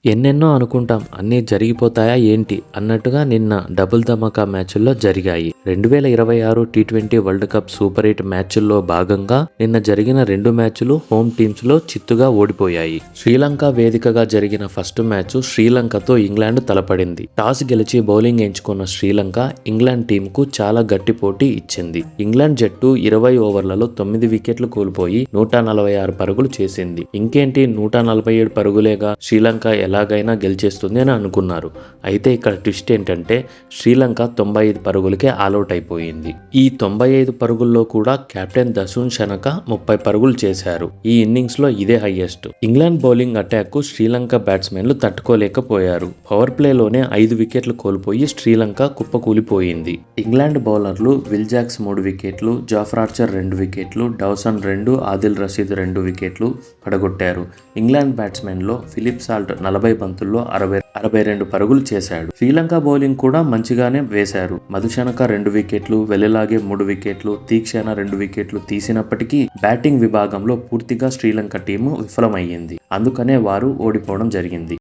ఎన్నెన్నో అనుకుంటాం అన్నీ జరిగిపోతాయా ఏంటి అన్నట్టుగా నిన్న డబుల్ ధమాకా మ్యాచ్ల్లో జరిగాయి. 2026 టీ20 వరల్డ్ కప్ సూపర్ 8 మ్యాచ్ల్లో భాగంగా నిన్న జరిగిన 2 మ్యాచ్లు హోమ్ టీమ్స్లో చిత్తుగా ఓడిపోయాయి. శ్రీలంక వేదికగా జరిగిన ఫస్ట్ మ్యాచ్ శ్రీలంకతో ఇంగ్లాండ్ తలపడింది. టాస్ గెలిచి బౌలింగ్ ఎంచుకున్న శ్రీలంక ఇంగ్లాండ్ టీంకు చాలా గట్టి పోటీ ఇచ్చింది. ఇంగ్లాండ్ జట్టు 20 ఓవర్లలో 9 వికెట్లు కోల్పోయి 146 పరుగులు చేసింది. ఇంకేంటి 147 పరుగులేగా శ్రీలంక ఎలాగైనా గెలిచేస్తుంది అని అనుకున్నారు. అయితే ఇక్కడ ట్విస్ట్ ఏంటంటే శ్రీలంక 95 పరుగులకే ఆల్అౌట్ అయిపోయింది. ఈ 95 పరుగుల్లో కూడా కెప్టెన్ దసున్ షనక 30 పరుగులు చేశారు. ఈ ఇన్నింగ్స్ లో ఇదే హైయెస్ట్. ఇంగ్లాండ్ బౌలింగ్ అటాక్ కు శ్రీలంక బ్యాట్స్మెన్లు తట్టుకోలేకపోయారు. పవర్ ప్లేలోనే 5 వికెట్లు కోల్పోయి శ్రీలంక కుప్పకూలిపోయింది. ఇంగ్లాండ్ బౌలర్లు విల్ జాక్స్ 3 వికెట్లు, జాఫ్రా ఆర్చర్ 2 వికెట్లు, డౌసన్ 2, ఆదిల్ రషీద్ 2 వికెట్లు పడగొట్టారు. ఇంగ్లాండ్ బ్యాట్స్మెన్ లో ఫిలిప్ సాల్ట్ 40 బంతుల్లో 62 పరుగులు చేశాడు. శ్రీలంక బౌలింగ్ కూడా మంచిగానే వేశారు. మధుశనక 2 వికెట్లు, వెల్లిలాగే 3 వికెట్లు, తీక్షణ 2 వికెట్లు తీసినప్పటికీ బ్యాటింగ్ విభాగంలో పూర్తిగా శ్రీలంక టీము విఫలమయ్యింది. అందుకనే వారు ఓడిపోవడం జరిగింది.